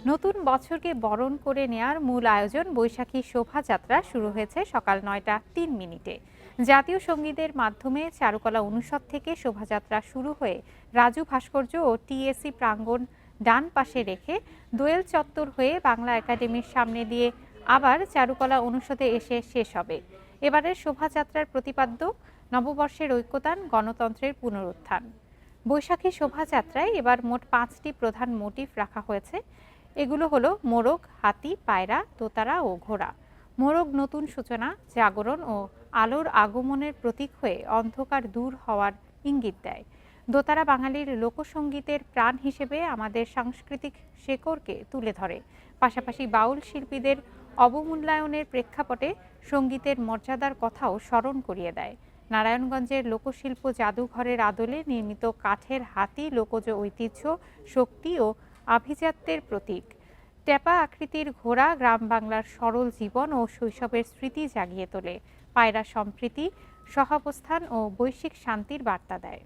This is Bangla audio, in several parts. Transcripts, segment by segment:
নতুন বছরকে বরণ করে নেয়ার মূল আয়োজন বৈশাখী শোভাযাত্রা শুরু হয়েছে সকাল ৯টা ৩ মিনিটে। জাতীয় সঙ্গীতের মাধ্যমে চারুকলা অনুষদ থেকে শোভাযাত্রা শুরু হয়ে রাজু ভাস্কর্য ও টিএসসি প্রাঙ্গণ ডান পাশে রেখে দোয়েল চত্বর হয়ে বাংলা একাডেমির সামনে দিয়ে আবার চারুকলা অনুষদে এসে শেষ হবে। এবারের শোভাযাত্রার প্রতিপাদ্য নববর্ষের ঐক্যতান, গণতন্ত্রের পুনরুত্থান। বৈশাখী শোভাযাত্রায় এবার মোট 5টি প্রধান মোটিভ রাখা হয়েছে। এগুলো হলো মোরগ, হাতি, পায়রা, দোতারা ও ঘোড়া। মোরগ নতুন সূচনা, জাগরণ ও আলোর আগমনের প্রতীক হয়ে অন্ধকার দূর হওয়ার ইঙ্গিত দেয়। দোতারা বাঙালির লোকসঙ্গীতের প্রাণ হিসেবে আমাদের সাংস্কৃতিক শেকড়কে তুলে ধরে। পাশাপাশি বাউল শিল্পীদের অবমূল্যায়নের প্রেক্ষাপটে সঙ্গীতের মর্যাদার কথাও স্মরণ করিয়ে দেয়। নারায়ণগঞ্জের লোকশিল্প জাদুঘরের আদলে নির্মিত কাঠের হাতি লোকজ ঐতিহ্য, শক্তি ও আভিজাত্যের প্রতীক। ট্যাপা আকৃতির ঘোড়া গ্রাম বাংলার সরল জীবন ও শৈশবের স্মৃতি জাগিয়ে তোলে। পায়রা সম্প্রীতি, সহাবস্থান ও বৈশ্বিক শান্তির বার্তা দেয়।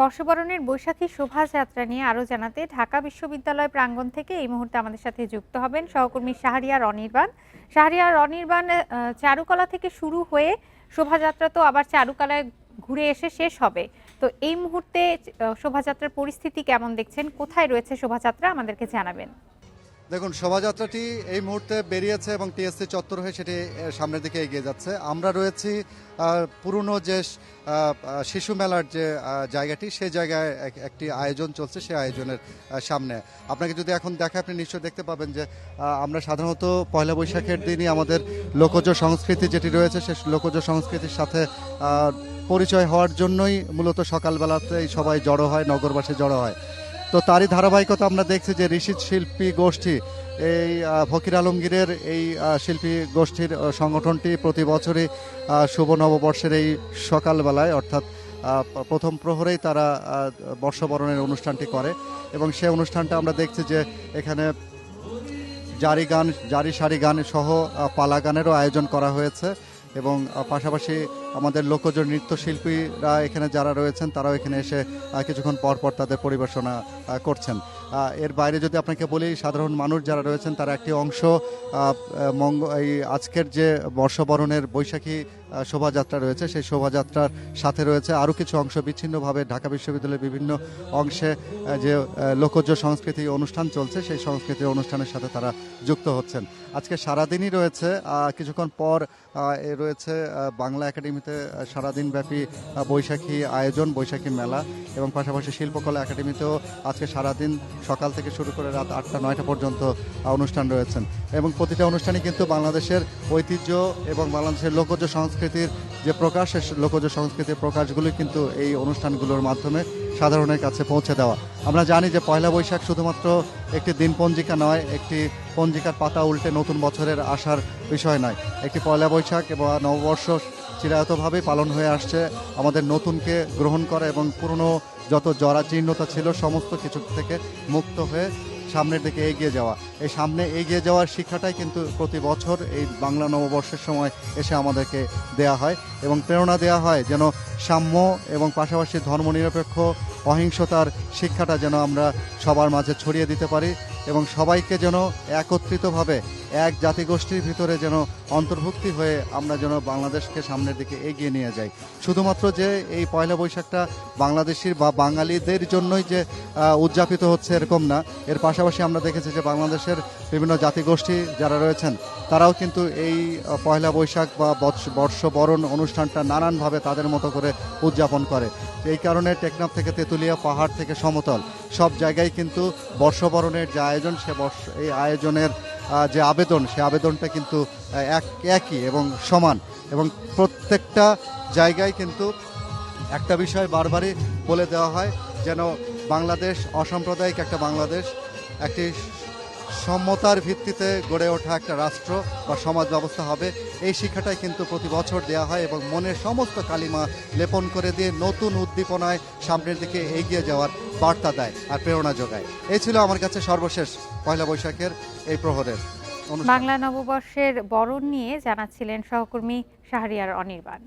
বর্ষবরণের বৈশাখী শোভাযাত্রা নিয়ে আরো জানাতে ঢাকা বিশ্ববিদ্যালয় প্রাঙ্গণ থেকে এই মুহূর্তে আমাদের সাথে যুক্ত হবেন সহকর্মী শাহরিয়ার অনির্বাণ। শাহরিয়ার অনির্বাণ, চারুকলা থেকে শুরু হয়ে শোভাযাত্রা তো আবার চারুকলায় ঘুরে এসে শেষ হবে, তো এই মুহূর্তে শোভাযাত্রার পরিস্থিতি কেমন দেখছেন? কোথায় রয়েছে শোভাযাত্রা, আমাদেরকে জানাবেন। দেখুন, শোভাযাত্রাটি এই মুহূর্তে বেরিয়েছে এবং টিএসসি চত্বর হয়ে সেটি সামনের দিকে এগিয়ে যাচ্ছে। আমরা রয়েছি পুরনো যে শিশু মেলার যে জায়গাটি, সেই জায়গায় একটি আয়োজন চলছে, সেই আয়োজনের সামনে আপনাকে যদি এখন দেখে আপনি নিশ্চয়ই দেখতে পাবেন যে আমরা সাধারণত পয়লা বৈশাখের দিনই আমাদের লোকজ সংস্কৃতি যেটি রয়েছে সে লোকজ সংস্কৃতির সাথে পরিচয় হওয়ার জন্যই মূলত সকালবেলাতেই সবাই জড়ো হয়, নগরবাসী জড়ো হয়। তো তারই ধারাবাহিকতা আমরা দেখছি যে ঋষি শিল্পী গোষ্ঠী, এই ফকির আলমগীরের এই শিল্পী গোষ্ঠীর সংগঠনটি প্রতি বছরই শুভ নববর্ষের এই সকালবেলায় অর্থাৎ প্রথম প্রহরেই তারা বর্ষবরণের অনুষ্ঠানটি করে এবং সেই অনুষ্ঠানটা আমরা দেখছি যে এখানে জারি সারি গান সহ পালা গানেরও আয়োজন করা হয়েছে এবং পাশাপাশি আমাদের লোকজ নৃত্যশিল্পীরা এখানে যারা রয়েছেন তারাও এখানে এসে কিছুক্ষণ পর পর তাদের পরিবেশনা করছেন। এর বাইরে যদি আপনাকে বলি, সাধারণ মানুষ যারা রয়েছেন তারা একটি অংশ এই আজকের যে বর্ষবরণের বৈশাখী শোভাযাত্রা রয়েছে সেই শোভাযাত্রার সাথে রয়েছে আরও কিছু অংশ বিচ্ছিন্নভাবে ঢাকা বিশ্ববিদ্যালয়ের বিভিন্ন অংশে যে লোকজ সংস্কৃতি অনুষ্ঠান চলছে সেই সংস্কৃতির অনুষ্ঠানের সাথে তারা যুক্ত হচ্ছেন। আজকে সারাদিনই রয়েছে, কিছুক্ষণ পর রয়েছে বাংলা একাডেমিতে সারাদিন ব্যাপী বৈশাখী আয়োজন, বৈশাখী মেলা এবং পাশাপাশি শিল্পকলা একাডেমিতেও আজকে সারাদিন সকাল থেকে শুরু করে রাত 8টা-9টা পর্যন্ত অনুষ্ঠান রয়েছেন এবং প্রতিটা অনুষ্ঠানই কিন্তু বাংলাদেশের ঐতিহ্য এবং বাংলাদেশের লোকজ সংস্কৃতির যে প্রকাশ, লোকজ সংস্কৃতির প্রকাশগুলি কিন্তু এই অনুষ্ঠানগুলোর মাধ্যমে সাধারণের কাছে পৌঁছে দেওয়া। আমরা জানি যে পয়লা বৈশাখ শুধুমাত্র একটি দিন পঞ্জিকা নয়, একটি পঞ্জিকার পাতা উল্টে নতুন বছরের আসার বিষয় নয়। একটি পয়লা বৈশাখ এবং নববর্ষ চিরায়তভাবেই পালন হয়ে আসছে আমাদের নতুনকে গ্রহণ করা এবং পুরনো যত জরাজীর্ণতা ছিল সমস্ত কিছু থেকে মুক্ত হয়ে সামনের দিকে এগিয়ে যাওয়া। এই সামনে এগিয়ে যাওয়ার শিক্ষাটাই কিন্তু প্রতি বছর এই বাংলা নববর্ষের সময় এসে আমাদেরকে দেয়া হয় এবং প্রেরণা দেয়া হয় যেন সাম্য এবং পাশাপাশি ধর্মনিরপেক্ষ অহিংসতার শিক্ষাটা যেন আমরা সবার মাঝে ছড়িয়ে দিতে পারি এবং সবাইকে যেন একত্রিতভাবে এক জাতিগোষ্ঠীর ভিতরে যেন অন্তর্ভুক্তি হয়ে আমরা যেন বাংলাদেশকে সামনের দিকে এগিয়ে নিয়ে যাই। শুধুমাত্র যে এই পয়লা বৈশাখটা বাংলাদেশির বা বাঙালিদের জন্যই যে উদযাপিত হচ্ছে এরকম না, এর পাশাপাশি আমরা দেখেছি যে বাংলাদেশের বিভিন্ন জাতিগোষ্ঠী যারা রয়েছেন তারাও কিন্তু এই পয়লা বৈশাখ বা বর্ষবরণ অনুষ্ঠানটা নানানভাবে তাদের মতো করে উদযাপন করে। এই কারণে টেকনাফ থেকে তেঁতুলিয়া, পাহাড় থেকে সমতল সব জায়গায় কিন্তু বর্ষবরণের যে আয়োজন, এই আয়োজনের যে আবেদন, সে আবেদনটা কিন্তু একই এবং সমান এবং প্রত্যেকটা জায়গায় কিন্তু একটা বিষয় বারবারই বলে দেওয়া হয় যেন বাংলাদেশ অসাম্প্রদায়িক একটা বাংলাদেশ, একটি সম্মতার ভিত্তিতে গড়ে ওঠা একটা রাষ্ট্র বা সমাজ ব্যবস্থা হবে। এই শিক্ষাটাই কিন্তু প্রতি বছর দেওয়া হয় এবং মনের সমস্ত কালিমা লেপন করে দিয়ে নতুন উদ্দীপনায় সামনের দিকে এগিয়ে যাওয়ার বার্তা দেয় আর প্রেরণা যোগায়। এই ছিল আমার কাছে সর্বশেষ পয়লা বৈশাখের এই প্রহরের বাংলা নববর্ষের বরণ নিয়ে জানাচ্ছিলেন সহকর্মী শাহরিয়ার অনির্বাণ।